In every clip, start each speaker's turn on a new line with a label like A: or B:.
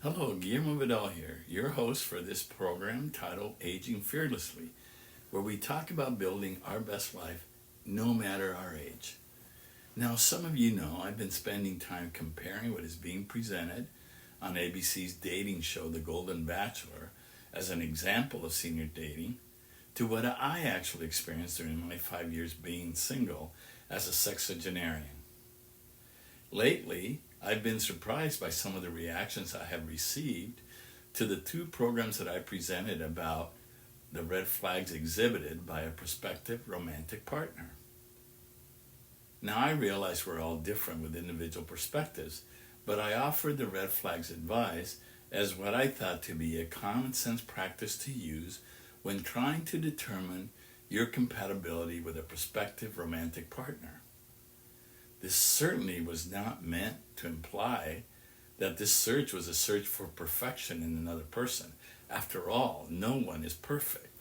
A: Hello, Guillermo Vidal here, your host for this program titled Aging Fearlessly, where we talk about building our best life no matter our age. Now, some of you know I've been spending time comparing what is being presented on ABC's dating show, The Golden Bachelor, as an example of senior dating, to what I actually experienced during my 5 years being single as a sexagenarian. Lately, I've been surprised by some of the reactions I have received to the two programs that I presented about the red flags exhibited by a prospective romantic partner. Now, I realize we're all different with individual perspectives, but I offered the red flags advice as what I thought to be a common sense practice to use when trying to determine your compatibility with a prospective romantic partner. This certainly was not meant to imply that this search was a search for perfection in another person. After all, no one is perfect.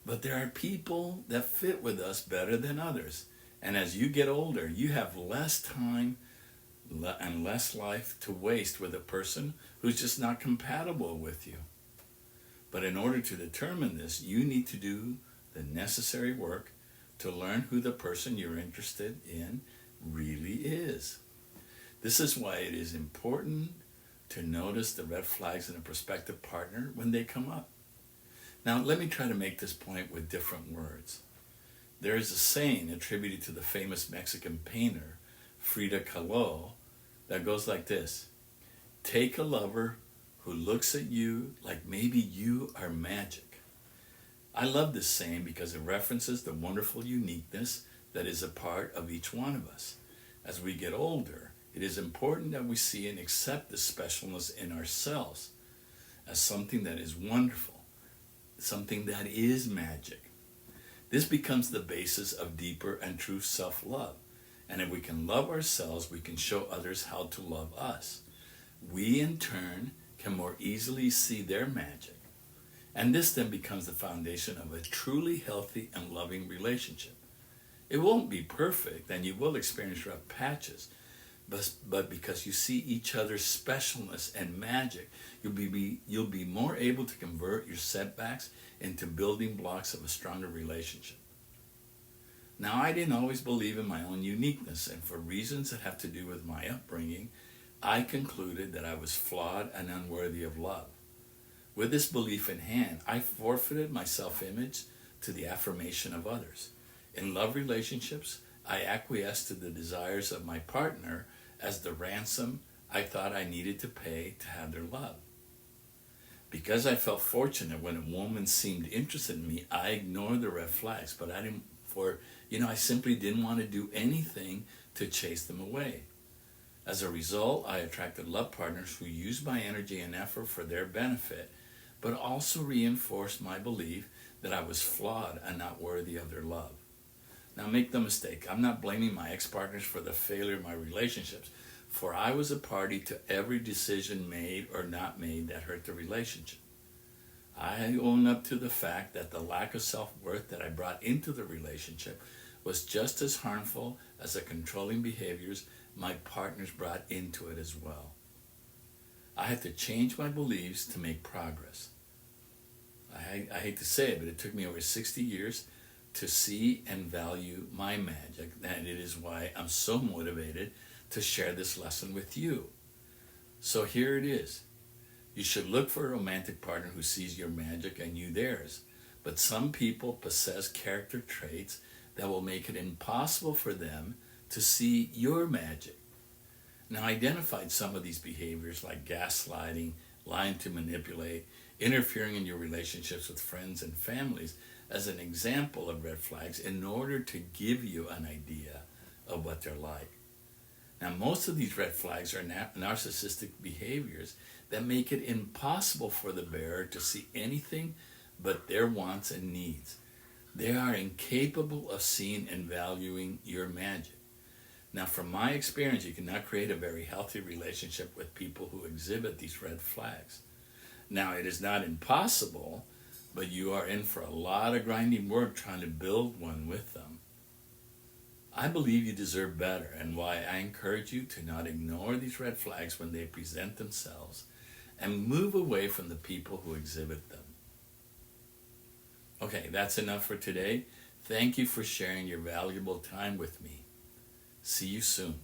A: But there are people that fit with us better than others. And as you get older, you have less time and less life to waste with a person who's just not compatible with you. But in order to determine this, you need to do the necessary work to learn who the person you're interested in really is. This is why it is important to notice the red flags in a prospective partner when they come up. Now, let me try to make this point with different words. There is a saying attributed to the famous Mexican painter Frida Kahlo that goes like this: take a lover who looks at you like maybe you are magic. I love this saying because it references the wonderful uniqueness that is a part of each one of us. As we get older, it is important that we see and accept the specialness in ourselves as something that is wonderful, something that is magic. This becomes the basis of deeper and true self-love. And if we can love ourselves, we can show others how to love us. We, in turn, can more easily see their magic. And this then becomes the foundation of a truly healthy and loving relationship. It won't be perfect, and you will experience rough patches, but because you see each other's specialness and magic, you'll be more able to convert your setbacks into building blocks of a stronger relationship. Now, I didn't always believe in my own uniqueness, and for reasons that have to do with my upbringing, I concluded that I was flawed and unworthy of love. With this belief in hand, I forfeited my self-image to the affirmation of others. In love relationships, I acquiesced to the desires of my partner as the ransom I thought I needed to pay to have their love. Because I felt fortunate when a woman seemed interested in me, I ignored the red flags, but I simply didn't want to do anything to chase them away. As a result, I attracted love partners who used my energy and effort for their benefit, but also reinforced my belief that I was flawed and not worthy of their love. Now, make no mistake, I'm not blaming my ex-partners for the failure of my relationships, for I was a party to every decision made or not made that hurt the relationship. I own up to the fact that the lack of self-worth that I brought into the relationship was just as harmful as the controlling behaviors my partners brought into it as well. I had to change my beliefs to make progress. I hate to say it, but it took me over 60 years to see and value my magic, and it is why I'm so motivated to share this lesson with you. So here it is. You should look for a romantic partner who sees your magic and you theirs. But some people possess character traits that will make it impossible for them to see your magic. Now, I identified some of these behaviors like gaslighting, lying to manipulate, interfering in your relationships with friends and families as an example of red flags in order to give you an idea of what they're like. Now, most of these red flags are narcissistic behaviors that make it impossible for the bearer to see anything but their wants and needs. They are incapable of seeing and valuing your magic. Now, from my experience, you cannot create a very healthy relationship with people who exhibit these red flags. Now, it is not impossible, but you are in for a lot of grinding work trying to build one with them. I believe you deserve better, and why I encourage you to not ignore these red flags when they present themselves, and move away from the people who exhibit them. Okay, that's enough for today. Thank you for sharing your valuable time with me. See you soon.